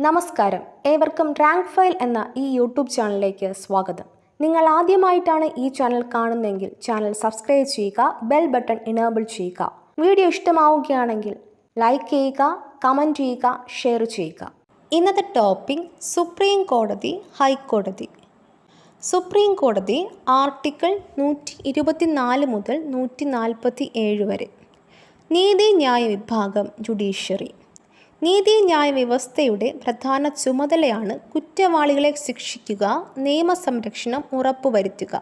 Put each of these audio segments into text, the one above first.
നമസ്കാരം, ഏവർക്കും rank file എന്ന ഈ യൂട്യൂബ് ചാനലിലേക്ക് സ്വാഗതം. നിങ്ങൾ ആദ്യമായിട്ടാണ് ഈ ചാനൽ കാണുന്നതെങ്കിൽ ചാനൽ സബ്സ്ക്രൈബ് ചെയ്യുക, ബെൽ ബട്ടൺ എനേബിൾ ചെയ്യുക. വീഡിയോ ഇഷ്ടമാവുകയാണെങ്കിൽ ലൈക്ക് ചെയ്യുക, കമൻറ്റ് ചെയ്യുക, ഷെയർ ചെയ്യുക. ഇന്നത്തെ ടോപ്പിക് സുപ്രീം കോടതി, ഹൈക്കോടതി. സുപ്രീം കോടതി ആർട്ടിക്കിൾ 124 മുതൽ 147 വരെ. നീതിന്യായ വിഭാഗം, ജുഡീഷ്യറി. നീതിന്യായ വ്യവസ്ഥയുടെ പ്രധാന ചുമതലയാണ് കുറ്റവാളികളെ ശിക്ഷിക്കുക, നിയമസംരക്ഷണം ഉറപ്പുവരുത്തുക.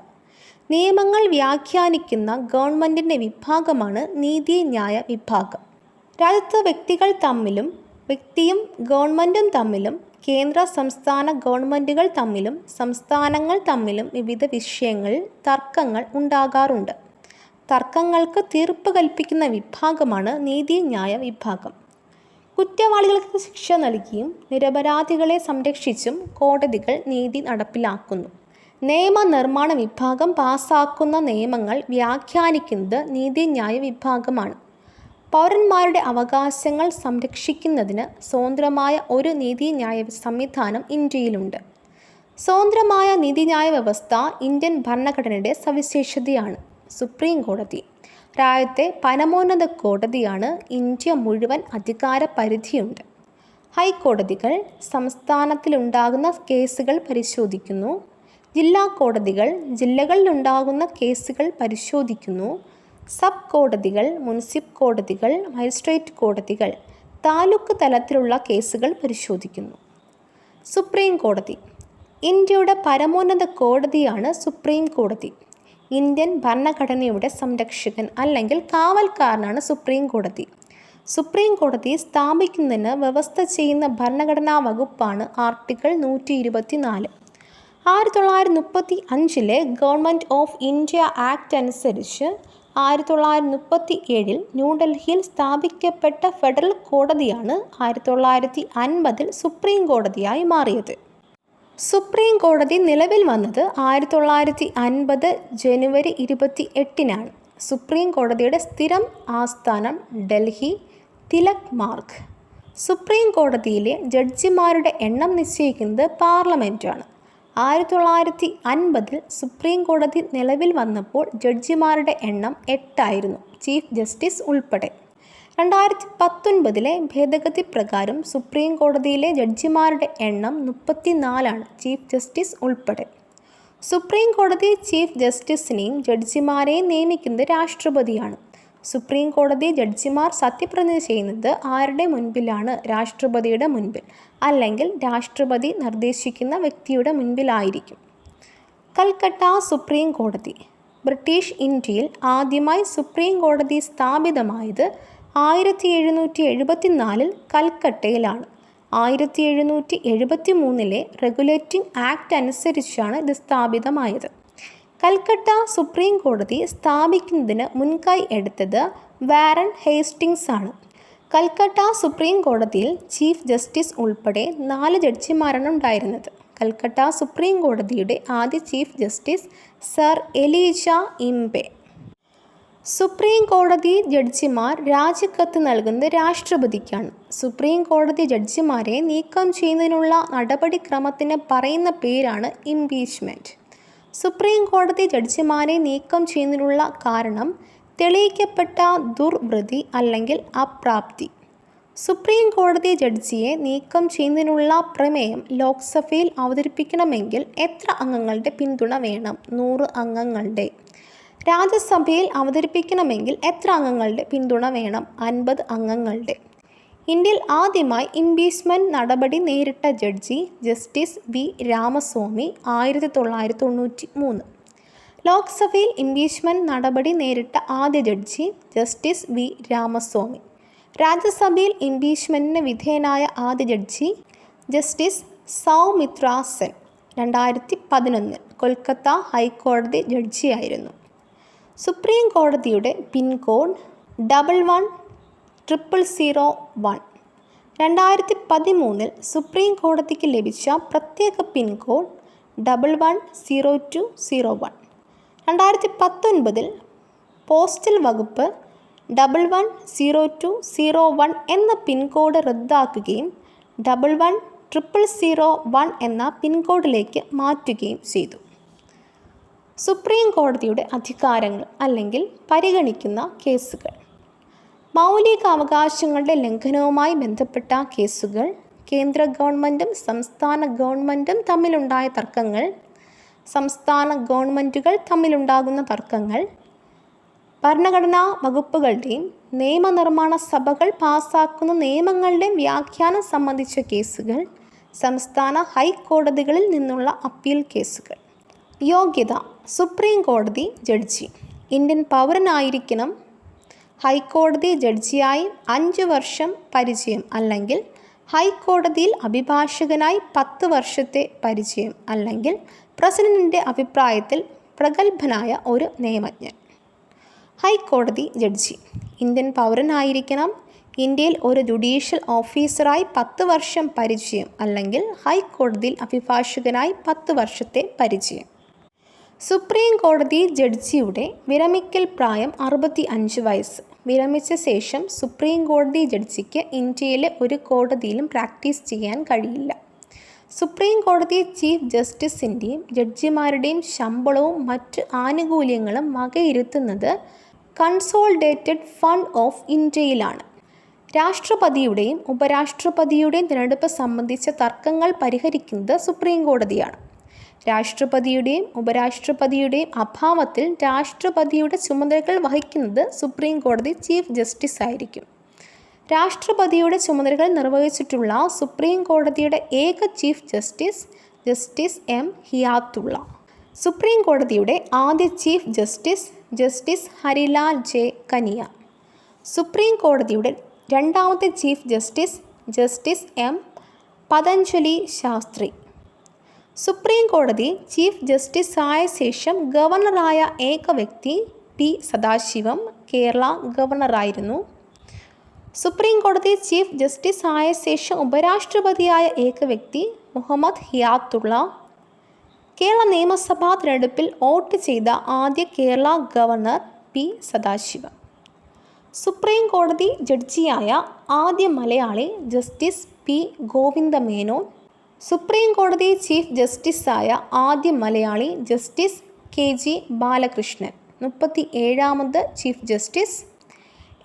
നിയമങ്ങൾ വ്യാഖ്യാനിക്കുന്ന ഗവൺമെൻറ്റിൻ്റെ വിഭാഗമാണ് നീതിന്യായ വിഭാഗം. രാജ്യത്തെ വ്യക്തികൾ തമ്മിലും വ്യക്തിയും ഗവൺമെൻറ്റും തമ്മിലും കേന്ദ്ര സംസ്ഥാന ഗവൺമെൻറ്റുകൾ തമ്മിലും സംസ്ഥാനങ്ങൾ തമ്മിലും വിവിധ വിഷയങ്ങളിൽ തർക്കങ്ങൾ ഉണ്ടാകാറുണ്ട്. തർക്കങ്ങൾക്ക് തീർപ്പ് കൽപ്പിക്കുന്ന വിഭാഗമാണ് നീതിന്യായ വിഭാഗം. കുറ്റവാളികൾക്ക് ശിക്ഷ നൽകിയും നിരപരാധികളെ സംരക്ഷിച്ചും കോടതികൾ നീതി നടപ്പിലാക്കുന്നു. നിയമനിർമ്മാണ വിഭാഗം പാസാക്കുന്ന നിയമങ്ങൾ വ്യാഖ്യാനിക്കുന്നത് നീതിന്യായ വിഭാഗമാണ്. പൗരന്മാരുടെ അവകാശങ്ങൾ സംരക്ഷിക്കുന്നതിന് സ്വതന്ത്രമായ ഒരു നീതിന്യായ സംവിധാനം ഇന്ത്യയിലുണ്ട്. സ്വതന്ത്രമായ നീതിന്യായ വ്യവസ്ഥ ഇന്ത്യൻ ഭരണഘടനയുടെ സവിശേഷതയാണ്. സുപ്രീം കോടതി രാജ്യത്തെ പരമോന്നത കോടതിയാണ്. ഇന്ത്യ മുഴുവൻ അധികാര പരിധിയുണ്ട്. ഹൈക്കോടതികൾ സംസ്ഥാനത്തിലുണ്ടാകുന്ന കേസുകൾ പരിശോധിക്കുന്നു. ജില്ലാ കോടതികൾ ജില്ലകളിലുണ്ടാകുന്ന കേസുകൾ പരിശോധിക്കുന്നു. സബ് കോടതികൾ, മുനിസിപ്പൽ കോടതികൾ, മജിസ്ട്രേറ്റ് കോടതികൾ താലൂക്ക് തലത്തിലുള്ള കേസുകൾ പരിശോധിക്കുന്നു. സുപ്രീം കോടതി ഇന്ത്യയുടെ പരമോന്നത കോടതിയാണ്. സുപ്രീം കോടതി ഇന്ത്യൻ ഭരണഘടനയുടെ സംരക്ഷകൻ അല്ലെങ്കിൽ കാവൽക്കാരനാണ് സുപ്രീം കോടതി. സുപ്രീം കോടതി സ്ഥാപിക്കുന്നതിന് വ്യവസ്ഥ ചെയ്യുന്ന ഭരണഘടനാ വകുപ്പാണ് article 124. 1935 government of India act അനുസരിച്ച് 1937 ന്യൂഡൽഹിയിൽ സ്ഥാപിക്കപ്പെട്ട ഫെഡറൽ കോടതിയാണ് 1950 സുപ്രീം കോടതിയായി മാറിയത്. സുപ്രീം കോടതി നിലവിൽ വന്നത് 1950 ജനുവരി 28 സുപ്രീം കോടതിയുടെ സ്ഥിരം ആസ്ഥാനം ഡൽഹി, തിലക് മാർഗ്. സുപ്രീം കോടതിയിലെ ജഡ്ജിമാരുടെ എണ്ണം നിശ്ചയിക്കുന്നത് പാർലമെൻറ്റാണ്. 1950 സുപ്രീം കോടതി നിലവിൽ വന്നപ്പോൾ ജഡ്ജിമാരുടെ എണ്ണം 8 ചീഫ് ജസ്റ്റിസ് ഉൾപ്പെടെ. 2019 ഭേദഗതി പ്രകാരം സുപ്രീം കോടതിയിലെ ജഡ്ജിമാരുടെ എണ്ണം 34 ചീഫ് ജസ്റ്റിസ് ഉൾപ്പെടെ. സുപ്രീം കോടതി ചീഫ് ജസ്റ്റിസിനെയും ജഡ്ജിമാരെയും നിയമിക്കുന്നത് രാഷ്ട്രപതിയാണ്. സുപ്രീം കോടതി ജഡ്ജിമാർ സത്യപ്രതിജ്ഞ ചെയ്യുന്നത് ആരുടെ മുൻപിലാണ്? രാഷ്ട്രപതിയുടെ മുൻപിൽ, അല്ലെങ്കിൽ രാഷ്ട്രപതി നിർദ്ദേശിക്കുന്ന വ്യക്തിയുടെ മുൻപിലായിരിക്കും. കൽക്കട്ട സുപ്രീം കോടതി. ബ്രിട്ടീഷ് ഇന്ത്യയിൽ ആദ്യമായി സുപ്രീം കോടതി സ്ഥാപിതമായത് 1774 കൽക്കട്ടയിലാണ്. 1773 റെഗുലേറ്റിംഗ് ആക്ട് അനുസരിച്ചാണ് ഇത് സ്ഥാപിതമായത്. കൽക്കട്ട സുപ്രീം കോടതി സ്ഥാപിക്കുന്നതിന് മുൻകൈ എടുത്തത് വാറൻ ഹേസ്റ്റിങ്സ് ആണ്. കൽക്കട്ട സുപ്രീം കോടതിയിൽ ചീഫ് ജസ്റ്റിസ് ഉൾപ്പെടെ 4 ജഡ്ജിമാരാണ് ഉണ്ടായിരുന്നത്. കൽക്കട്ട സുപ്രീം കോടതിയുടെ ആദ്യ ചീഫ് ജസ്റ്റിസ് സർ എലീജ ഇംബെ. സുപ്രീം കോടതി ജഡ്ജിമാർ രാജിക്കത്ത് നൽകുന്നത് രാഷ്ട്രപതിക്കാണ്. സുപ്രീം കോടതി ജഡ്ജിമാരെ നീക്കം ചെയ്യുന്നതിനുള്ള നടപടിക്രമത്തിന് പറയുന്ന പേരാണ് ഇംപീച്ച്മെൻറ്റ്. സുപ്രീം കോടതി ജഡ്ജിമാരെ നീക്കം ചെയ്യുന്നതിനുള്ള കാരണം തെളിയിക്കപ്പെട്ട ദുർവൃത്തി അല്ലെങ്കിൽ അപ്രാപ്തി. സുപ്രീം കോടതി ജഡ്ജിയെ നീക്കം ചെയ്യുന്നതിനുള്ള പ്രമേയം ലോക്സഭയിൽ അവതരിപ്പിക്കണമെങ്കിൽ എത്ര അംഗങ്ങളുടെ പിന്തുണ വേണം? 100 അംഗങ്ങളുടെ. രാജ്യസഭയിൽ അവതരിപ്പിക്കണമെങ്കിൽ എത്ര അംഗങ്ങളുടെ പിന്തുണ വേണം? 50 അംഗങ്ങളുടെ. ഇന്ത്യയിൽ ആദ്യമായി ഇംപീച്ച്മെൻറ്റ് നടപടി നേരിട്ട ജഡ്ജി ജസ്റ്റിസ് വി രാമസ്വാമി, 1993. ലോക്സഭയിൽ ഇംപീച്ച്മെൻറ്റ് നടപടി നേരിട്ട ആദ്യ ജഡ്ജി ജസ്റ്റിസ് വി രാമസ്വാമി. രാജ്യസഭയിൽ ഇംപീച്ച്മെൻറ്റിന് വിധേയനായ ആദ്യ ജഡ്ജി ജസ്റ്റിസ് സൗമിത്ര സെൻ, 2011 കൊൽക്കത്ത ഹൈക്കോടതി ജഡ്ജിയായിരുന്നു. സുപ്രീം കോടതിയുടെ പിൻകോഡ് 110001. 2013 സുപ്രീം കോടതിക്ക് ലഭിച്ച പ്രത്യേക പിൻകോഡ് 110201. 2019 പോസ്റ്റൽ വകുപ്പ് 110201 എന്ന പിൻകോഡ് റദ്ദാക്കുകയും 11 001 എന്ന പിൻകോഡിലേക്ക് മാറ്റുകയും ചെയ്തു. സുപ്രീം കോടതിയുടെ അധികാരങ്ങൾ അല്ലെങ്കിൽ പരിഗണിക്കുന്ന കേസുകൾ. മൗലിക അവകാശങ്ങളുടെ ലംഘനവുമായി ബന്ധപ്പെട്ട കേസുകൾ, കേന്ദ്ര ഗവൺമെൻറ്റും സംസ്ഥാന ഗവൺമെൻറ്റും തമ്മിലുണ്ടായ തർക്കങ്ങൾ, സംസ്ഥാന ഗവൺമെൻറ്റുകൾ തമ്മിലുണ്ടാകുന്ന തർക്കങ്ങൾ, ഭരണഘടനാ വകുപ്പുകളുടെയും നിയമനിർമ്മാണ സഭകൾ പാസാക്കുന്ന നിയമങ്ങളുടെയും വ്യാഖ്യാനം സംബന്ധിച്ച കേസുകൾ, സംസ്ഥാന ഹൈക്കോടതികളിൽ നിന്നുള്ള അപ്പീൽ കേസുകൾ. യോഗ്യത: സുപ്രീം കോടതി ജഡ്ജി. ഇന്ത്യൻ പൗരനായിരിക്കണം. ഹൈക്കോടതി ജഡ്ജിയായി 5 വർഷം പരിചയം അല്ലെങ്കിൽ ഹൈക്കോടതിയിൽ അഭിഭാഷകനായി 10 വർഷത്തെ പരിചയം അല്ലെങ്കിൽ പ്രസിഡന്റിൻ്റെ അഭിപ്രായത്തിൽ പ്രഗത്ഭനായ ഒരു നിയമജ്ഞൻ. ഹൈക്കോടതി ജഡ്ജി ഇന്ത്യൻ പൗരനായിരിക്കണം. ഇന്ത്യയിൽ ഒരു ജുഡീഷ്യൽ ഓഫീസറായി 10 വർഷം പരിചയം അല്ലെങ്കിൽ ഹൈക്കോടതിയിൽ അഭിഭാഷകനായി 10 വർഷത്തെ പരിചയം. സുപ്രീം കോടതി ജഡ്ജിയുടെ വിരമിക്കൽ പ്രായം 65 വയസ്സ്. വിരമിച്ച ശേഷം സുപ്രീം കോടതി ജഡ്ജിക്ക് ഇന്ത്യയിലെ ഒരു കോടതിയിലും പ്രാക്ടീസ് ചെയ്യാൻ കഴിയില്ല. സുപ്രീം കോടതി ചീഫ് ജസ്റ്റിസിൻ്റെയും ജഡ്ജിമാരുടെയും ശമ്പളവും മറ്റ് ആനുകൂല്യങ്ങളും വകയിരുത്തുന്നത് കൺസോളിഡേറ്റഡ് ഫണ്ട് ഓഫ് ഇന്ത്യയിലാണ്. രാഷ്ട്രപതിയുടെയും ഉപരാഷ്ട്രപതിയുടെയും തിരഞ്ഞെടുപ്പ് സംബന്ധിച്ച തർക്കങ്ങൾ പരിഹരിക്കുന്നത് സുപ്രീം കോടതിയാണ്. രാഷ്ട്രപതിയുടെയും ഉപരാഷ്ട്രപതിയുടെയും അഭാവത്തിൽ രാഷ്ട്രപതിയുടെ ചുമതലകൾ വഹിക്കുന്നത് സുപ്രീം കോടതി ചീഫ് ജസ്റ്റിസ് ആയിരിക്കും. രാഷ്ട്രപതിയുടെ ചുമതലകൾ നിർവഹിച്ചിട്ടുള്ള സുപ്രീം കോടതിയുടെ ഏക chief justice justice M Hidayatullah. Supreme കോടതിയുടെ ആദ്യ chief justice justice Harilal J Kania. Supreme കോടതിയുടെ രണ്ടാമത്തെ chief justice justice M Patanjali Sastri. Supreme കോടതി ചീഫ് ജസ്റ്റിസ് ആയ ശേഷം ഗവർണറായ ഏക വ്യക്തി പി സദാശിവം കേരള ഗവർണറായിരുന്നു. സുപ്രീം കോടതി ചീഫ് ജസ്റ്റിസ് ആയ ശേഷം ഉപരാഷ്ട്രപതിയായ ഏക വ്യക്തി മുഹമ്മദ് ഹിയാത്തുള്ള. കേരള നിയമസഭാ തിരഞ്ഞെടുപ്പിൽ വോട്ട് ചെയ്ത ആദ്യ Kerala governor P Sathasivam. Supreme കോടതി ജഡ്ജിയായ ആദ്യ Malayali justice P Govinda Menon. Supreme കോടതി ചീഫ് ജസ്റ്റിസായ ആദ്യ Malayali justice K G Balakrishnan, 37ാമത് ചീഫ് ജസ്റ്റിസ്.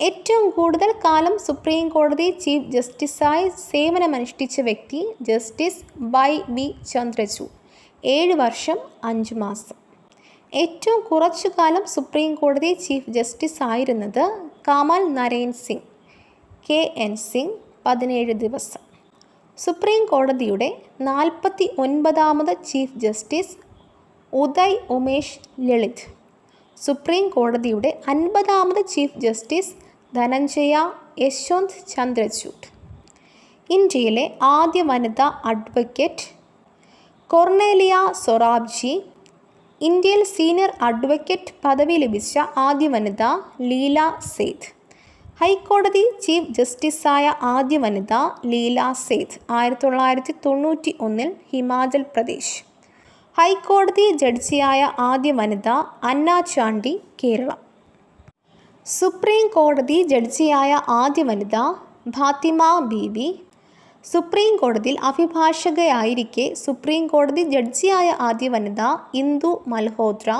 ഏറ്റവും കൂടുതൽ കാലം സുപ്രീം കോടതി ചീഫ് ജസ്റ്റിസായി സേവനമനുഷ്ഠിച്ച വ്യക്തി ജസ്റ്റിസ് വൈ വി ചന്ദ്രചൂഡ്, 7 വർഷം 5 മാസം. ഏറ്റവും കുറച്ചു കാലം സുപ്രീം കോടതി ചീഫ് ജസ്റ്റിസ് ആയിരുന്നത് കമൽ നരേൻ സിംഗ്, KN സിംഗ്, 17 ദിവസം. സുപ്രീം കോടതിയുടെ 49ാമത് chief justice Uday Umesh Lalit. Supreme കോടതിയുടെ 50ാമത് ചീഫ് ജസ്റ്റിസ് ധനഞ്ജയ യശ്വന്ത് ചന്ദ്രചൂഡ്. ഇന്ത്യയിലെ ആദ്യ വനിതാ അഡ്വക്കേറ്റ് കൊർണേലിയ സൊറാബ്ജി. ഇന്ത്യയിൽ സീനിയർ അഡ്വക്കേറ്റ് പദവി ലഭിച്ച ആദ്യ വനിത ലീല സേത്ത്. ഹൈക്കോടതി ചീഫ് ജസ്റ്റിസായ ആദ്യ വനിത ലീല സേത്ത്, 1991 ഹിമാചൽ പ്രദേശ്. ഹൈക്കോടതി ജഡ്ജിയായ ആദ്യ വനിത അന്ന ചാണ്ടി, കേരളം. സുപ്രീം കോടതി ജഡ്ജിയായ ആദ്യ വനിത ഫാത്തിമ ബീബി. സുപ്രീം കോടതിയിൽ അഭിഭാഷകയായിരിക്കെ സുപ്രീം കോടതി ജഡ്ജിയായ ആദ്യ വനിത ഇന്ദു മൽഹോത്ര.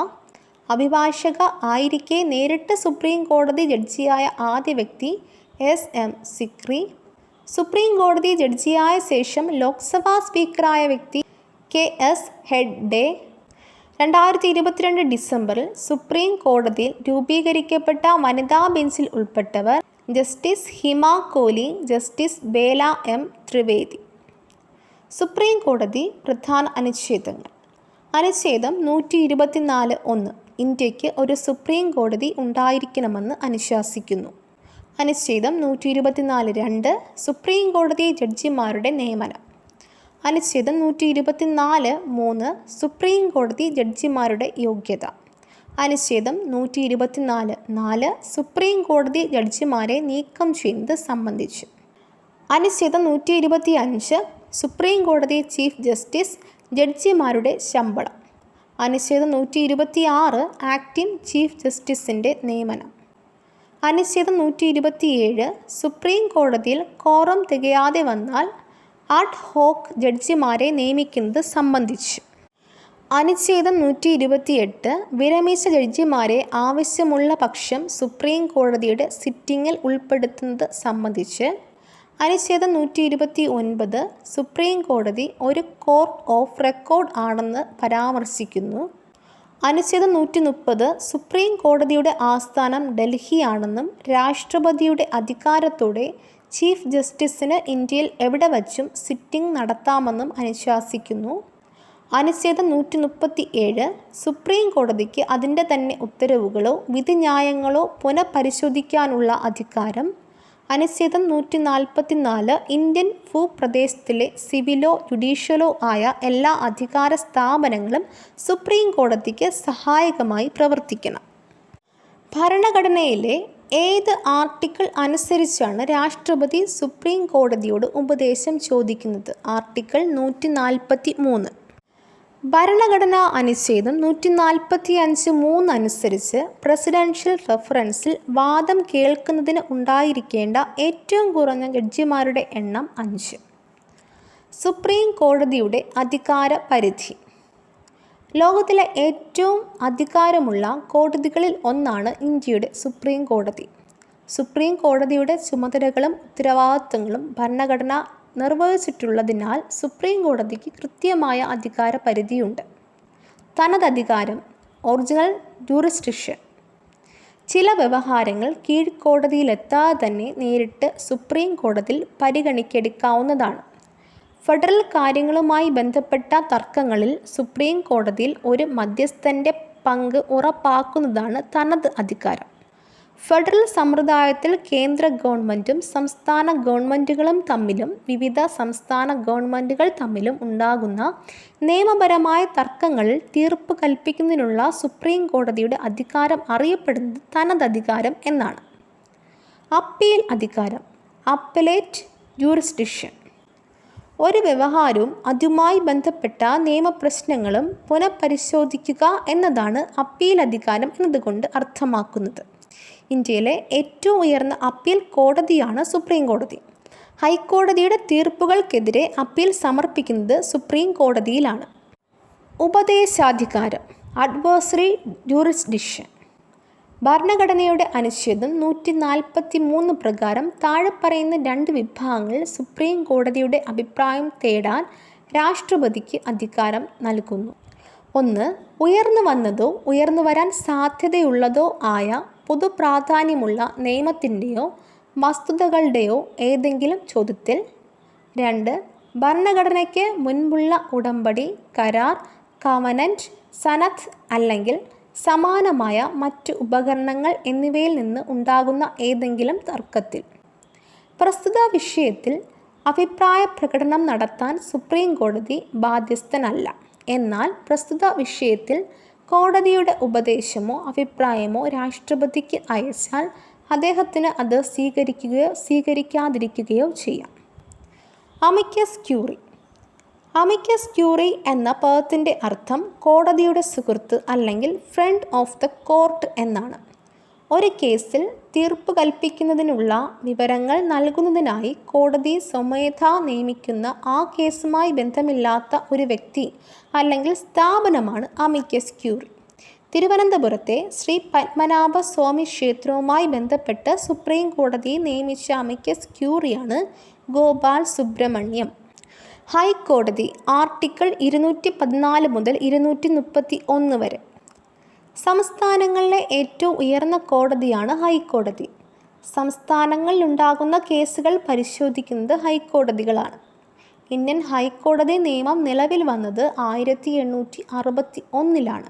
അഭിഭാഷക ആയിരിക്കെ നേരിട്ട് സുപ്രീം കോടതി ജഡ്ജിയായ ആദ്യ വ്യക്തി SM സിക്രി. സുപ്രീം കോടതി ജഡ്ജിയായ ശേഷം ലോക്സഭാ സ്പീക്കറായ വ്യക്തി KS ഹെഗ്ഡെ. 2022 ഡിസംബറിൽ സുപ്രീം കോടതിയിൽ രൂപീകരിക്കപ്പെട്ട വനിതാ ബെഞ്ചിൽ ഉൾപ്പെട്ടവർ justice Hima Kohli, justice Bela M Trivedi. Supreme കോടതി പ്രധാന അനുച്ഛേദങ്ങൾ. അനുച്ഛേദം 124(1) ഇന്ത്യക്ക് ഒരു സുപ്രീം കോടതി ഉണ്ടായിരിക്കണമെന്ന് അനുശാസിക്കുന്നു. അനുച്ഛേദം 124(2) സുപ്രീം കോടതി ജഡ്ജിമാരുടെ നിയമനം. അനുച്ഛേദം 124(3) സുപ്രീം കോടതി ജഡ്ജിമാരുടെ യോഗ്യത. അനുച്ഛേദം 124(4) സുപ്രീം കോടതി ജഡ്ജിമാരെ നീക്കം ചെയ്യുന്നത് സംബന്ധിച്ച്. അനുച്ഛേദം 125 സുപ്രീം കോടതി ചീഫ് ജസ്റ്റിസ് ജഡ്ജിമാരുടെ ശമ്പളം. അനുച്ഛേദം 126 ആക്ടിംഗ് ചീഫ് ജസ്റ്റിസിൻ്റെ നിയമനം. അനുച്ഛേദം 127 സുപ്രീം കോടതിയിൽ ക്വോറം തികയാതെ വന്നാൽ അഡ് ഹോക്ക് ജഡ്ജിമാരെ നിയമിക്കുന്നത് സംബന്ധിച്ച്. അനുച്ഛേദം 128 വിരമിച്ച ജഡ്ജിമാരെ ആവശ്യമുള്ള പക്ഷം സുപ്രീം കോടതിയുടെ സിറ്റിങ്ങിൽ ഉൾപ്പെടുത്തുന്നത് സംബന്ധിച്ച്. അനുച്ഛേദം 129 സുപ്രീം കോടതി ഒരു കോർട്ട് ഓഫ് റെക്കോർഡ് ആണെന്ന് പരാമർശിക്കുന്നു. അനുച്ഛേദം 130 സുപ്രീം കോടതിയുടെ ആസ്ഥാനം ഡൽഹിയാണെന്നും രാഷ്ട്രപതിയുടെ അധികാരത്തോടെ ചീഫ് ജസ്റ്റിസിന് ഇന്ത്യയിൽ എവിടെ വച്ചും സിറ്റിംഗ് നടത്താമെന്നും അനുശാസിക്കുന്നു. അനുച്ഛേദം 137 സുപ്രീം കോടതിക്ക് അതിൻ്റെ തന്നെ ഉത്തരവുകളോ വിധിന്യായങ്ങളോ പുനഃപരിശോധിക്കാനുള്ള അധികാരം. അനുച്ഛേദം 144 ഇന്ത്യൻ ഭൂപ്രദേശത്തിലെ സിവിലോ ജുഡീഷ്യലോ ആയ എല്ലാ അധികാര സ്ഥാപനങ്ങളും സുപ്രീം കോടതിക്ക് സഹായകമായി പ്രവർത്തിക്കണം. ഭരണഘടനയിലെ ഏത് ആർട്ടിക്കിൾ അനുസരിച്ചാണ് രാഷ്ട്രപതി സുപ്രീം കോടതിയോട് ഉപദേശം ചോദിക്കുന്നത്? ആർട്ടിക്കിൾ 143. ഭരണഘടനാ അനുച്ഛേദം 145(3) അനുസരിച്ച് പ്രസിഡൻഷ്യൽ റഫറൻസിൽ വാദം കേൾക്കുന്നതിന് ഉണ്ടായിരിക്കേണ്ട ഏറ്റവും കുറഞ്ഞ ജഡ്ജിമാരുടെ എണ്ണം 5. സുപ്രീം കോടതിയുടെ അധികാര പരിധി. ലോകത്തിലെ ഏറ്റവും അധികാരമുള്ള കോടതികളിൽ ഒന്നാണ് ഇന്ത്യയുടെ സുപ്രീം കോടതി. സുപ്രീം കോടതിയുടെ ചുമതലകളും ഉത്തരവാദിത്തങ്ങളും ഭരണഘടന നിർവഹിച്ചിട്ടുള്ളതിനാൽ സുപ്രീം കോടതിക്ക് കൃത്യമായ അധികാര പരിധിയുണ്ട്. തനതധികാരം, ഒറിജിനൽ ജൂറിസ്ഡിക്ഷൻ. ചില വ്യവഹാരങ്ങൾ കീഴ്ക്കോടതിയിലെത്താതെ തന്നെ നേരിട്ട് സുപ്രീം കോടതിയിൽ പരിഗണിക്കെടുക്കാവുന്നതാണ്. ഫെഡറൽ കാര്യങ്ങളുമായി ബന്ധപ്പെട്ട തർക്കങ്ങളിൽ സുപ്രീം കോടതിയിൽ ഒരു മധ്യസ്ഥൻ്റെ പങ്ക് ഉറപ്പാക്കുന്നതാണ് തനത് അധികാരം. ഫെഡറൽ സമ്പ്രദായത്തിൽ കേന്ദ്ര ഗവൺമെൻറ്റും സംസ്ഥാന ഗവൺമെൻറ്റുകളും തമ്മിലും വിവിധ സംസ്ഥാന ഗവൺമെൻറ്റുകൾ തമ്മിലും ഉണ്ടാകുന്ന നിയമപരമായ തർക്കങ്ങളിൽ തീർപ്പ് കൽപ്പിക്കുന്നതിനുള്ള സുപ്രീം കോടതിയുടെ അധികാരം അറിയപ്പെടുന്നത് തനതധികാരം എന്നാണ്. അപ്പീൽ അധികാരം, അപ്പലേറ്റ് ജൂറിസ്ഡിക്ഷൻ. ഒരു വ്യവഹാരവും അതുമായി ബന്ധപ്പെട്ട നിയമപ്രശ്നങ്ങളും പുനഃപരിശോധിക്കുക എന്നതാണ് അപ്പീൽ അധികാരം എന്നതുകൊണ്ട് അർത്ഥമാക്കുന്നത്. ഇന്ത്യയിലെ ഏറ്റവും ഉയർന്ന അപ്പീൽ കോടതിയാണ് സുപ്രീം കോടതി. ഹൈക്കോടതിയുടെ തീർപ്പുകൾക്കെതിരെ അപ്പീൽ സമർപ്പിക്കുന്നത് സുപ്രീം കോടതിയിലാണ്. ഉപദേശാധികാരം, അഡ്വേഴ്സറി ജൂറിസ്ഡിക്ഷൻ. ഭരണഘടനയുടെ അനുച്ഛേദം 143 പ്രകാരം താഴെ പറയുന്ന 2 വിഭാഗങ്ങളിൽ സുപ്രീം കോടതിയുടെ അഭിപ്രായം തേടാൻ രാഷ്ട്രപതിക്ക് അധികാരം നൽകുന്നു. 1. ഉയർന്നു വന്നതോ ഉയർന്നു വരാൻ സാധ്യതയുള്ളതോ ആയ പൊതുപ്രാധാന്യമുള്ള നിയമത്തിൻ്റെയോ വസ്തുതകളുടെയോ ഏതെങ്കിലും ചോദ്യത്തിൽ. 2. ഭരണഘടനയ്ക്ക് മുൻപുള്ള ഉടമ്പടി, കരാർ, കവനന്റ്, സനദ് അല്ലെങ്കിൽ സമാനമായ മറ്റ് ഉപകരണങ്ങൾ എന്നിവയിൽ നിന്ന് ഉണ്ടാകുന്ന ഏതെങ്കിലും തർക്കത്തിൽ. പ്രസ്തുത വിഷയത്തിൽ അഭിപ്രായ പ്രകടനം നടത്താൻ സുപ്രീം കോടതി ബാധ്യസ്ഥനല്ല. എന്നാൽ പ്രസ്തുത വിഷയത്തിൽ കോടതിയുടെ ഉപദേശമോ അഭിപ്രായമോ രാഷ്ട്രപതിക്ക് അയച്ചാൽ അദ്ദേഹത്തിന് അത് സ്വീകരിക്കുകയോ സ്വീകരിക്കാതിരിക്കുകയോ ചെയ്യാം. Amicus curiae. അമിക്കസ് ക്യൂറി എന്ന പദത്തിൻ്റെ അർത്ഥം കോടതിയുടെ സുഹൃത്ത് അല്ലെങ്കിൽ ഫ്രണ്ട് ഓഫ് ദ കോർട്ട് എന്നാണ്. ഒരു കേസിൽ തീർപ്പ് കൽപ്പിക്കുന്നതിനുള്ള വിവരങ്ങൾ നൽകുന്നതിനായി കോടതി സ്വമേധാ നിയമിക്കുന്ന ആ കേസുമായി ബന്ധമില്ലാത്ത ഒരു വ്യക്തി അല്ലെങ്കിൽ സ്ഥാപനമാണ് അമിക്കസ് ക്യൂറി. തിരുവനന്തപുരത്തെ ശ്രീ പത്മനാഭ സ്വാമി ക്ഷേത്രവുമായി ബന്ധപ്പെട്ട് സുപ്രീം കോടതി നിയമിച്ച അമിക്കസ് ക്യൂറിയാണ് ഗോപാൽ സുബ്രഹ്മണ്യം. ഹൈക്കോടതി. ആർട്ടിക്കിൾ 214 മുതൽ 231 വരെ. സംസ്ഥാനങ്ങളിലെ ഏറ്റവും ഉയർന്ന കോടതിയാണ് ഹൈക്കോടതി. സംസ്ഥാനങ്ങളിലുണ്ടാകുന്ന കേസുകൾ പരിശോധിക്കുന്നത് ഹൈക്കോടതികളാണ്. ഇന്ത്യൻ ഹൈക്കോടതി നിയമം നിലവിൽ വന്നത് 1861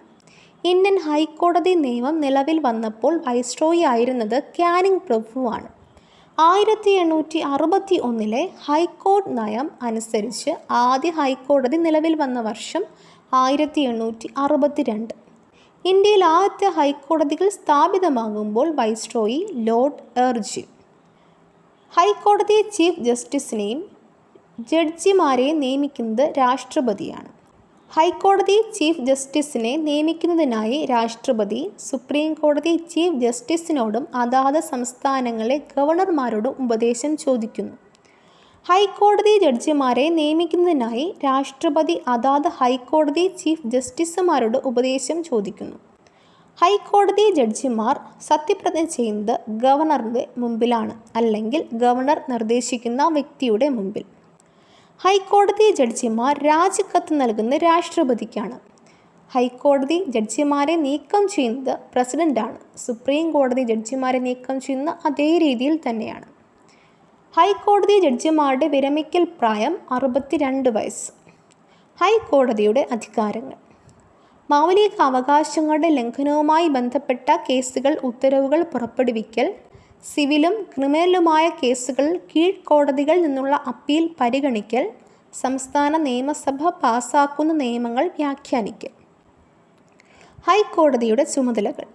ഇന്ത്യൻ ഹൈക്കോടതി നിയമം നിലവിൽ വന്നപ്പോൾ വൈസ്രോയി ആയിരുന്നത് കാനിങ് പ്രഭുവാണ്. 1861 ഹൈക്കോടതി നയം അനുസരിച്ച് ആദ്യ ഹൈക്കോടതി നിലവിൽ വന്ന വർഷം 1862. ഇന്ത്യയിൽ ആദ്യത്തെ ഹൈക്കോടതികൾ സ്ഥാപിതമാകുമ്പോൾ വൈസ്രോയി ലോർഡ് എർജിൻ. ഹൈക്കോടതി ചീഫ് ജസ്റ്റിസിനെയും ജഡ്ജിമാരെയും നിയമിക്കുന്നത് രാഷ്ട്രപതിയാണ്. ഹൈക്കോടതി ചീഫ് ജസ്റ്റിസിനെ നിയമിക്കുന്നതിനായി രാഷ്ട്രപതി സുപ്രീം കോടതി ചീഫ് ജസ്റ്റിസിനോടും അതാത് സംസ്ഥാനങ്ങളിലെ ഗവർണർമാരോടും ഉപദേശം ചോദിക്കുന്നു. ഹൈക്കോടതി ജഡ്ജിമാരെ നിയമിക്കുന്നതിനായി രാഷ്ട്രപതി അതാത് ഹൈക്കോടതി ചീഫ് ജസ്റ്റിസുമാരോട് ഉപദേശം ചോദിക്കുന്നു. ഹൈക്കോടതി ജഡ്ജിമാർ സത്യപ്രതിജ്ഞ ചെയ്യുന്നത് ഗവർണറുടെ മുമ്പിലാണ്, അല്ലെങ്കിൽ ഗവർണർ നിർദ്ദേശിക്കുന്ന വ്യക്തിയുടെ മുമ്പിൽ. ഹൈക്കോടതി ജഡ്ജിമാർ രാജിക്കത്ത് നൽകുന്നത് രാഷ്ട്രപതിക്കാണ്. ഹൈക്കോടതി ജഡ്ജിമാരെ നീക്കം ചെയ്യുന്നത് പ്രസിഡന്റാണ്. സുപ്രീം കോടതി ജഡ്ജിമാരെ നീക്കം ചെയ്യുന്ന അതേ രീതിയിൽ തന്നെയാണ്. ഹൈക്കോടതി ജഡ്ജിമാരുടെ വിരമിക്കൽ പ്രായം 62 വയസ്സ്. ഹൈക്കോടതിയുടെ അധികാരങ്ങൾ: മൗലിക അവകാശങ്ങളുടെ ലംഘനവുമായി ബന്ധപ്പെട്ട കേസുകൾ ഉത്തരവുകൾ പുറപ്പെടുവിക്കൽ, സിവിലും ക്രിമിനലുമായ കേസുകളിൽ കീഴ്ക്കോടതികളിൽ നിന്നുള്ള അപ്പീൽ പരിഗണിക്കൽ, സംസ്ഥാന നിയമസഭ പാസാക്കുന്ന നിയമങ്ങൾ വ്യാഖ്യാനിക്കൽ. ഹൈക്കോടതിയുടെ ചുമതലകൾ: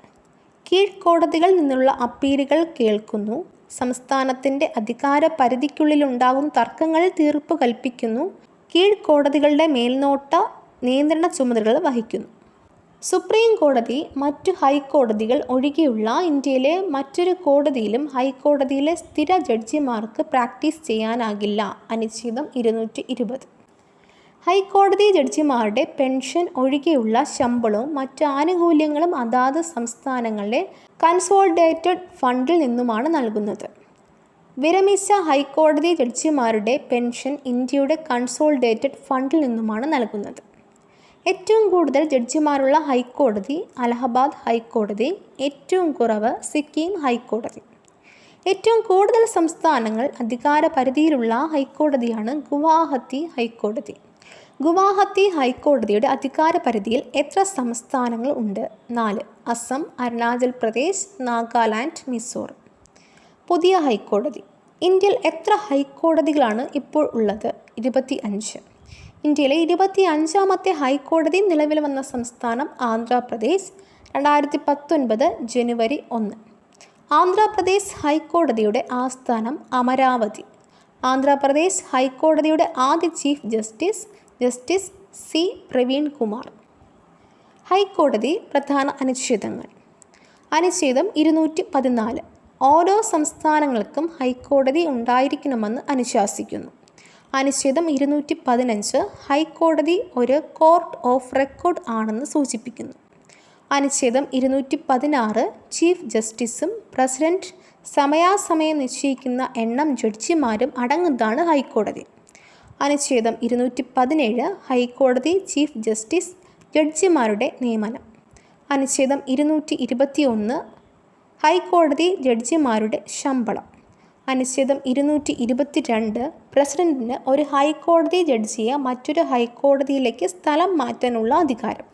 കീഴ്ക്കോടതികളിൽ നിന്നുള്ള അപ്പീലുകൾ കേൾക്കുന്നു, സംസ്ഥാനത്തിൻ്റെ അധികാര പരിധിക്കുള്ളിലുണ്ടാകുന്ന തർക്കങ്ങളിൽ തീർപ്പ് കൽപ്പിക്കുന്നു, കീഴ്ക്കോടതികളുടെ മേൽനോട്ട നിയന്ത്രണ ചുമതലകൾ വഹിക്കുന്നു. സുപ്രീം കോടതി മറ്റു ഹൈക്കോടതികൾ ഒഴികെയുള്ള ഇന്ത്യയിലെ മറ്റൊരു കോടതിയിലും ഹൈക്കോടതിയിലെ സ്ഥിര ജഡ്ജിമാർക്ക് പ്രാക്ടീസ് ചെയ്യാനാകില്ല. അനുച്ഛേദം 220. ഹൈക്കോടതി ജഡ്ജിമാരുടെ പെൻഷൻ ഒഴികെയുള്ള ശമ്പളവും മറ്റ് ആനുകൂല്യങ്ങളും അതാത് സംസ്ഥാനങ്ങളിലെ കൺസോളിഡേറ്റഡ് ഫണ്ടിൽ നിന്നുമാണ് നൽകുന്നത്. വിരമിച്ച ഹൈക്കോടതി ജഡ്ജിമാരുടെ പെൻഷൻ ഇന്ത്യയുടെ കൺസോളിഡേറ്റഡ് ഫണ്ടിൽ നിന്നുമാണ് നൽകുന്നത്. ഏറ്റവും കൂടുതൽ ജഡ്ജിമാരുള്ള ഹൈക്കോടതി അലഹബാദ് ഹൈക്കോടതി, ഏറ്റവും കുറവ് സിക്കിം ഹൈക്കോടതി. ഏറ്റവും കൂടുതൽ സംസ്ഥാനങ്ങൾ അധികാര പരിധിയിലുള്ള ഹൈക്കോടതിയാണ് ഗുവാഹത്തി ഹൈക്കോടതി. ഗുവാഹത്തി ഹൈക്കോടതിയുടെ അധികാര പരിധിയിൽ എത്ര സംസ്ഥാനങ്ങൾ ഉണ്ട്? 4. അസം, അരുണാചൽ പ്രദേശ്, നാഗാലാൻഡ്, മിസോറം. പുതിയ ഹൈക്കോടതി: ഇന്ത്യയിൽ എത്ര ഹൈക്കോടതികളാണ് ഇപ്പോൾ ഉള്ളത്? 25. ഇന്ത്യയിലെ 25ാമത്തെ ഹൈക്കോടതി നിലവിൽ വന്ന സംസ്ഥാനം ആന്ധ്രാപ്രദേശ്. 2019 ജനുവരി 1. ആന്ധ്രാപ്രദേശ് ഹൈക്കോടതിയുടെ ആസ്ഥാനം അമരാവതി. ആന്ധ്രാപ്രദേശ് ഹൈക്കോടതിയുടെ ആദ്യ chief justice C Praveen Kumar. ഹൈക്കോടതി പ്രധാന അനുച്ഛേദങ്ങൾ: അനുച്ഛേദം 214 ഓരോ സംസ്ഥാനങ്ങൾക്കും ഹൈക്കോടതി ഉണ്ടായിരിക്കണമെന്ന് അനുശാസിക്കുന്നു. അനുച്ഛേദം 215 ഹൈക്കോടതി ഒരു കോർട്ട് ഓഫ് റെക്കോർഡ് ആണെന്ന് സൂചിപ്പിക്കുന്നു. അനുച്ഛേദം 216 ചീഫ് ജസ്റ്റിസും പ്രസിഡന്റ് സമയാസമയം നിശ്ചയിക്കുന്ന എണ്ണം ജഡ്ജിമാരും അടങ്ങുന്നതാണ് ഹൈക്കോടതി. അനുച്ഛേദം 217 ഹൈക്കോടതി ചീഫ് ജസ്റ്റിസ് ജഡ്ജിമാരുടെ നിയമനം. അനുച്ഛേദം 221 ഹൈക്കോടതി ജഡ്ജിമാരുടെ ശമ്പളം. അനുച്ഛേദം 222 പ്രസിഡന്റിന് ഒരു ഹൈക്കോടതി ജഡ്ജിയെ മറ്റൊരു ഹൈക്കോടതിയിലേക്ക് സ്ഥലം മാറ്റാനുള്ള അധികാരം.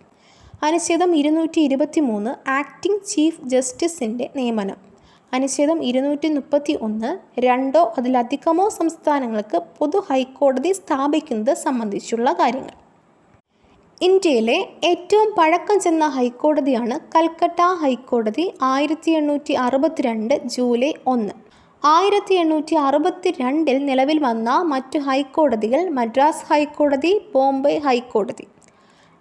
അനുച്ഛേദം 223 ആക്ടിംഗ് ചീഫ് ജസ്റ്റിസിൻ്റെ നിയമനം. അനുച്ഛേദം 231 രണ്ടോ അതിലധികമോ സംസ്ഥാനങ്ങൾക്ക് പൊതു ഹൈക്കോടതി സ്ഥാപിക്കുന്നത് സംബന്ധിച്ചുള്ള കാര്യങ്ങൾ. ഇന്ത്യയിലെ ഏറ്റവും പഴക്കം ചെന്ന ഹൈക്കോടതിയാണ് കൽക്കട്ട ഹൈക്കോടതി. 1862 ജൂലൈ 1. 1862 നിലവിൽ വന്ന മറ്റു ഹൈക്കോടതികൾ മദ്രാസ് ഹൈക്കോടതി, ബോംബെ ഹൈക്കോടതി.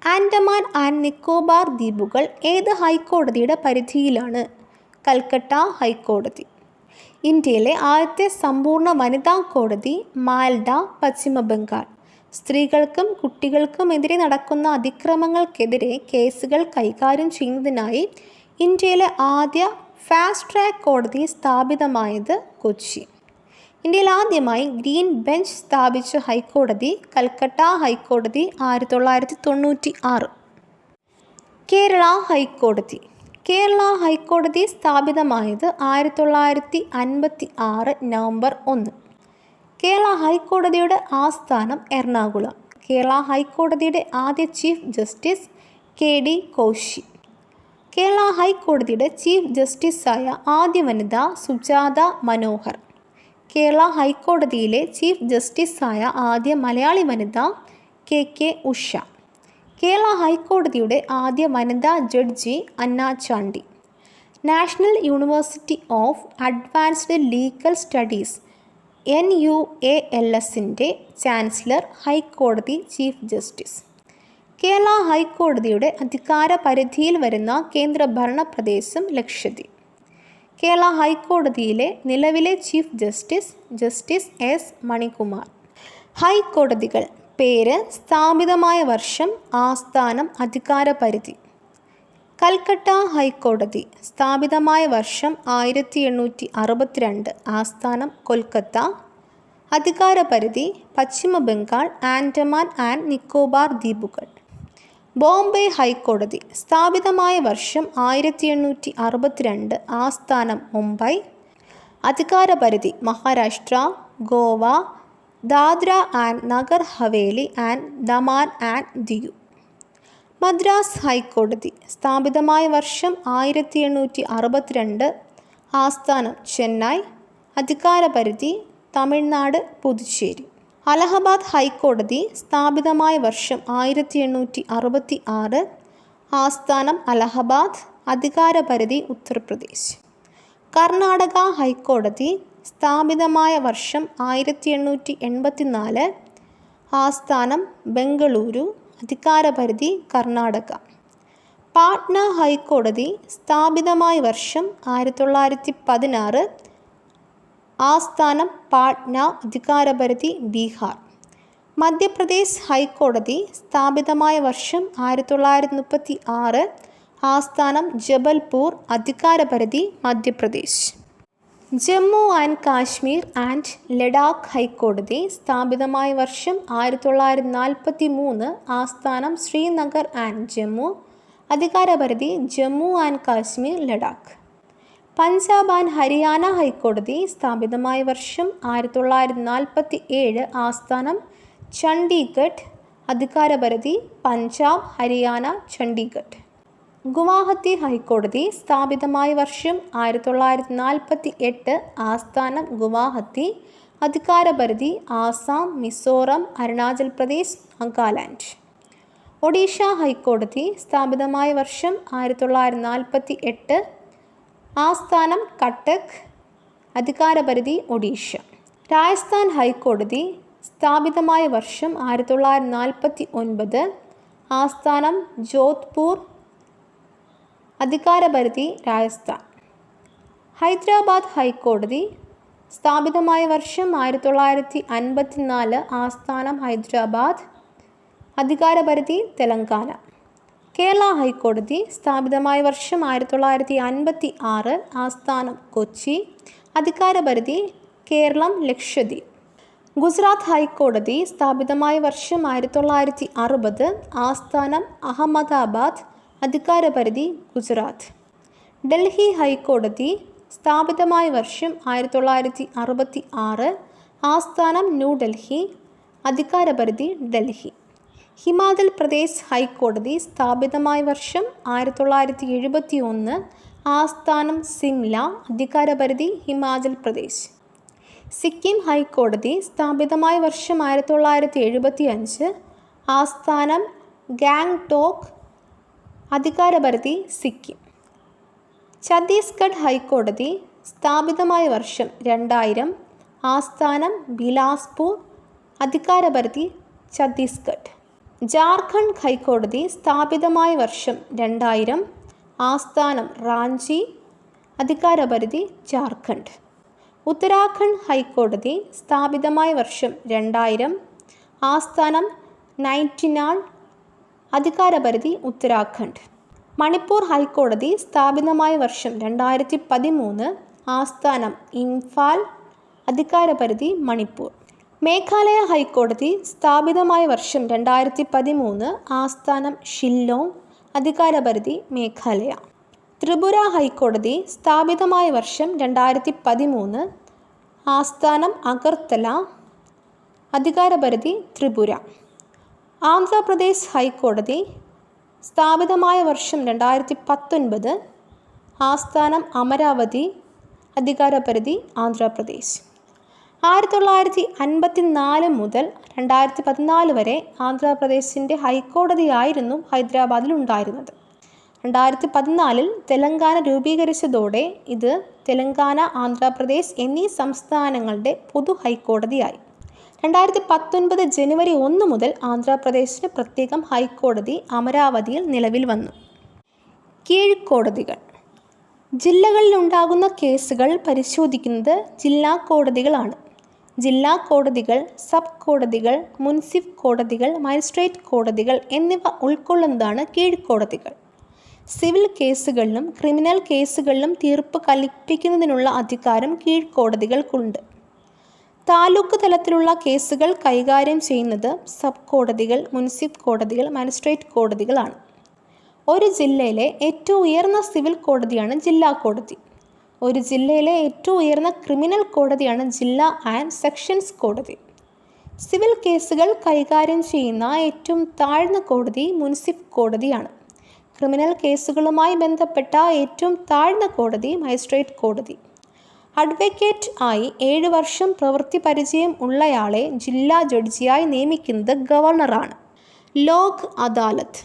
ആൻഡമാൻ ആൻഡ് നിക്കോബാർ ദ്വീപുകൾ ഏത് ഹൈക്കോടതിയുടെ പരിധിയിലാണ്? കൽക്കട്ട ഹൈക്കോടതി. ഇന്ത്യയിലെ ആദ്യത്തെ സമ്പൂർണ്ണ വനിതാ കോടതി മാൽഡ, പശ്ചിമ ബംഗാൾ. സ്ത്രീകൾക്കും കുട്ടികൾക്കുമെതിരെ നടക്കുന്ന അതിക്രമങ്ങൾക്കെതിരെ കേസുകൾ കൈകാര്യം ചെയ്യുന്നതിനായി ഇന്ത്യയിലെ ആദ്യ ഫാസ്റ്റ് ട്രാക്ക് കോടതി സ്ഥാപിതമായത് കൊച്ചി. ഇന്ത്യയിൽ ആദ്യമായി ഗ്രീൻ ബെഞ്ച് സ്ഥാപിച്ച ഹൈക്കോടതി കൽക്കട്ട ഹൈക്കോടതി. 1996. കേരള ഹൈക്കോടതി. കേരള ഹൈക്കോടതി സ്ഥാപിതമായത് 1956 നവംബർ 1. കേരള ഹൈക്കോടതിയുടെ ആസ്ഥാനം എറണാകുളം. കേരള ഹൈക്കോടതിയുടെ ആദ്യ chief justice KD Koshy. Kerala ഹൈക്കോടതിയുടെ ചീഫ് ജസ്റ്റിസായ ആദ്യ വനിത സുജാത മനോഹർ. കേരള ഹൈക്കോടതിയിലെ ചീഫ് ജസ്റ്റിസായ ആദ്യ മലയാളി വനിത KK ഉഷ. കേരള ഹൈക്കോടതിയുടെ ആദ്യ വനിതാ ജഡ്ജി Anna Chandy. National university of advanced legal studies NUALSൻ്റെ ചാൻസലർ, ഹൈക്കോടതി ചീഫ് ജസ്റ്റിസ്. കേരള ഹൈക്കോടതിയുടെ അധികാര പരിധിയിൽ വരുന്ന കേന്ദ്രഭരണ പ്രദേശം ലക്ഷദ്വീപ്. കേരള ഹൈക്കോടതിയിലെ നിലവിലെ chief justice justice S Manikumar. ഹൈക്കോടതികൾ. പേര്, സ്ഥാപിതമായ വർഷം, ആസ്ഥാനം, അധികാരപരിധി. കൽക്കട്ട ഹൈക്കോടതി. സ്ഥാപിതമായ വർഷം 1862. ആസ്ഥാനം കൊൽക്കത്ത. അധികാരപരിധി പശ്ചിമ ബംഗാൾ, ആൻഡമാൻ ആൻഡ് നിക്കോബാർ ദ്വീപുകൾ. ബോംബെ ഹൈക്കോടതി. സ്ഥാപിതമായ വർഷം 1862. ആസ്ഥാനം മുംബൈ. അധികാരപരിധി Maharashtra, Goa, Dadra and Nagar Haveli and Daman and Diu. Madras ഹൈക്കോടതി. സ്ഥാപിതമായ വർഷം 1862. ആസ്ഥാനം ചെന്നൈ. അധികാരപരിധി തമിഴ്നാട്, പുതുച്ചേരി. അലഹബാദ് ഹൈക്കോടതി. സ്ഥാപിതമായ വർഷം 1866. ആസ്ഥാനം അലഹബാദ്. അധികാരപരിധി ഉത്തർപ്രദേശ്. കർണാടക ഹൈക്കോടതി. സ്ഥാപിതമായ വർഷം 1884. ആസ്ഥാനം ബംഗളൂരു. അധികാരപരിധി കർണാടക. പാട്ന ഹൈക്കോടതി. സ്ഥാപിതമായ വർഷം 1916. ആസ്ഥാനം പാട്ന. അധികാരപരിധി ബീഹാർ. മധ്യപ്രദേശ് ഹൈക്കോടതി. സ്ഥാപിതമായ വർഷം 1936. ആസ്ഥാനം ജബൽപൂർ. അധികാരപരിധി മധ്യപ്രദേശ്. ജമ്മു ആൻഡ് കാശ്മീർ ആൻഡ് ലഡാക്ക് ഹൈക്കോടതി. സ്ഥാപിതമായ വർഷം 1943. ആസ്ഥാനം ശ്രീനഗർ ആൻഡ് ജമ്മു. അധികാരപരിധി ജമ്മു ആൻഡ് കാശ്മീർ, ലഡാക്ക്. പഞ്ചാബ് ആൻഡ് ഹരിയാന ഹൈക്കോടതി. സ്ഥാപിതമായ വർഷം 1947. ആസ്ഥാനം ചണ്ഡീഗഡ്. അധികാരപരിധി പഞ്ചാബ്, ഹരിയാന, ചണ്ഡീഗഡ്. ഗുവാഹത്തി ഹൈക്കോടതി. സ്ഥാപിതമായ വർഷം 1948. ആസ്ഥാനം ഗുവാഹത്തി. അധികാരപരിധി ആസാം, മിസോറം, അരുണാചൽ പ്രദേശ്, നാഗാലാൻഡ്. ഒഡീഷ ഹൈക്കോടതി. സ്ഥാപിതമായ വർഷം 1948. ആസ്ഥാനം കട്ടക്ക്. അധികാരപരിധി ഒഡീഷ. രാജസ്ഥാൻ ഹൈക്കോടതി. സ്ഥാപിതമായ വർഷം 1949. ആസ്ഥാനം ജോധ്പൂർ. അധികാരപരിധി രാജസ്ഥാൻ. ഹൈദരാബാദ് ഹൈക്കോടതി. സ്ഥാപിതമായ വർഷം 1954. ആസ്ഥാനം ഹൈദരാബാദ്. അധികാരപരിധി തെലങ്കാന. കേരള ഹൈക്കോടതി. സ്ഥാപിതമായ വർഷം 1956. ആസ്ഥാനം കൊച്ചി. അധികാരപരിധി കേരളം, ലക്ഷദ്വീപ്. ഗുജറാത്ത് ഹൈക്കോടതി. സ്ഥാപിതമായ വർഷം 1960. ആസ്ഥാനം അഹമ്മദാബാദ്. അധികാരപരിധി ഗുജറാത്ത്. ഡൽഹി ഹൈക്കോടതി. സ്ഥാപിതമായ വർഷം 1966. ആസ്ഥാനം ന്യൂഡൽഹി. അധികാരപരിധി ഡൽഹി. ഹിമാചൽ പ്രദേശ് ഹൈക്കോടതി. സ്ഥാപിതമായ വർഷം 1971. ആസ്ഥാനം സിംല. അധികാരപരിധി ഹിമാചൽ പ്രദേശ്. സിക്കിം ഹൈക്കോടതി. സ്ഥാപിതമായ വർഷം 1975. ആസ്ഥാനം ഗാംഗ്ടോക്ക്. അധികാരപരിധി സിക്കിം. ഛത്തീസ്ഗഡ് ഹൈക്കോടതി. സ്ഥാപിതമായ വർഷം 2000. ആസ്ഥാനം ബിലാസ്പൂർ. അധികാരപരിധി ഛത്തീസ്ഗഡ്. ജാർഖണ്ഡ് ഹൈക്കോടതി. സ്ഥാപിതമായ വർഷം 2000. ആസ്ഥാനം റാഞ്ചി. അധികാരപരിധി ജാർഖണ്ഡ്. ഉത്തരാഖണ്ഡ് ഹൈക്കോടതി. സ്ഥാപിതമായ വർഷം 2000. ആസ്ഥാനം നൈറ്റിനാൾ. അധികാരപരിധി ഉത്തരാഖണ്ഡ്. മണിപ്പൂർ ഹൈക്കോടതി. സ്ഥാപിതമായ വർഷം 2013. ആസ്ഥാനം ഇംഫാൽ. അധികാരപരിധി മണിപ്പൂർ. മേഘാലയ ഹൈക്കോടതി. സ്ഥാപിതമായ വർഷം 2013. ആസ്ഥാനം ഷില്ലോങ്. അധികാരപരിധി മേഘാലയ. ത്രിപുര ഹൈക്കോടതി. സ്ഥാപിതമായ വർഷം 2013. ആസ്ഥാനം അഗർത്തല. അധികാരപരിധി ത്രിപുര. ആന്ധ്രാപ്രദേശ് ഹൈക്കോടതി. സ്ഥാപിതമായ വർഷം 2019. ആസ്ഥാനം അമരാവതി. അധികാരപരിധി ആന്ധ്രാപ്രദേശ്. 1954 മുതൽ 2014 വരെ ആന്ധ്രാപ്രദേശിൻ്റെ ഹൈക്കോടതിയായിരുന്നു ഹൈദരാബാദിൽ ഉണ്ടായിരുന്നത്. 2014 തെലങ്കാന രൂപീകരിച്ചതോടെ ഇത് തെലങ്കാന, ആന്ധ്രാപ്രദേശ് എന്നീ സംസ്ഥാനങ്ങളുടെ പൊതു ഹൈക്കോടതിയായി. 2019 ജനുവരി 1 മുതൽ ആന്ധ്രാപ്രദേശിന് പ്രത്യേകം ഹൈക്കോടതി അമരാവതിയിൽ നിലവിൽ വന്നു. കീഴ്ക്കോടതികൾ. ജില്ലകളിലുണ്ടാകുന്ന കേസുകൾ പരിശോധിക്കുന്നത് ജില്ലാ കോടതികളാണ്. ജില്ലാ കോടതികൾ, സബ് കോടതികൾ, മുൻസിഫ് കോടതികൾ, മജിസ്ട്രേറ്റ് കോടതികൾ എന്നിവ ഉൾക്കൊള്ളുന്നതാണ് കീഴ്ക്കോടതികൾ. സിവിൽ കേസുകളിലും ക്രിമിനൽ കേസുകളിലും തീർപ്പ് കൽപ്പിക്കുന്നതിനുള്ള അധികാരം കീഴ്ക്കോടതികൾക്കുണ്ട്. താലൂക്ക് തലത്തിലുള്ള കേസുകൾ കൈകാര്യം ചെയ്യുന്നത് സബ് കോടതികൾ, മുൻസിഫ് കോടതികൾ, മജിസ്ട്രേറ്റ് കോടതികളാണ്. ഒരു ജില്ലയിലെ ഏറ്റവും ഉയർന്ന സിവിൽ കോടതിയാണ് ജില്ലാ കോടതി. ഒരു ജില്ലയിലെ ഏറ്റവും ഉയർന്ന ക്രിമിനൽ കോടതിയാണ് ജില്ലാ ആൻഡ് സെഷൻസ് കോടതി. സിവിൽ കേസുകൾ കൈകാര്യം ചെയ്യുന്ന ഏറ്റവും താഴ്ന്ന കോടതി മുൻസിഫ് കോടതിയാണ്. ക്രിമിനൽ കേസുകളുമായി ബന്ധപ്പെട്ട ഏറ്റവും താഴ്ന്ന കോടതി മജിസ്ട്രേറ്റ് കോടതി. അഡ്വക്കേറ്റ് ആയി 7 വർഷം പ്രവൃത്തി പരിചയം ഉള്ളയാളെ ജില്ലാ ജഡ്ജിയായി നിയമിക്കുന്നത് ഗവർണറാണ്. ലോക് അദാലത്ത്.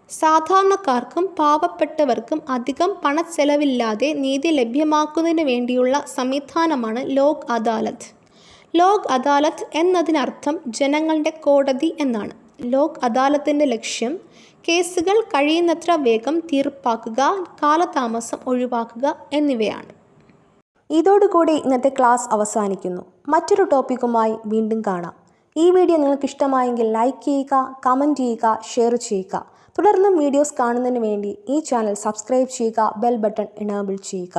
സാധാരണക്കാർക്കും പാവപ്പെട്ടവർക്കും അധികം പണച്ചെലവില്ലാതെ നീതി ലഭ്യമാക്കുന്നതിന് വേണ്ടിയുള്ള സംവിധാനമാണ് ലോക് അദാലത്ത്. ലോക് അദാലത്ത് എന്നതിനർത്ഥം ജനങ്ങളുടെ കോടതി എന്നാണ്. ലോക് അദാലത്തിൻ്റെ ലക്ഷ്യം കേസുകൾ കഴിയുന്നത്ര വേഗം തീർപ്പാക്കുക, കാലതാമസം ഒഴിവാക്കുക എന്നിവയാണ്. ഇതോടുകൂടി ഇന്നത്തെ ക്ലാസ് അവസാനിക്കുന്നു. മറ്റൊരു ടോപ്പിക്കുമായി വീണ്ടും കാണാം. ഈ വീഡിയോ നിങ്ങൾക്ക് ഇഷ്ടമായെങ്കിൽ ലൈക്ക് ചെയ്യുക, കമൻറ്റ് ചെയ്യുക, ഷെയർ ചെയ്യുക. തുടർന്നും വീഡിയോസ് കാണുന്നതിന് വേണ്ടി ഈ ചാനൽ സബ്സ്ക്രൈബ് ചെയ്യുക, ബെൽ ബട്ടൺ എനേബിൾ ചെയ്യുക.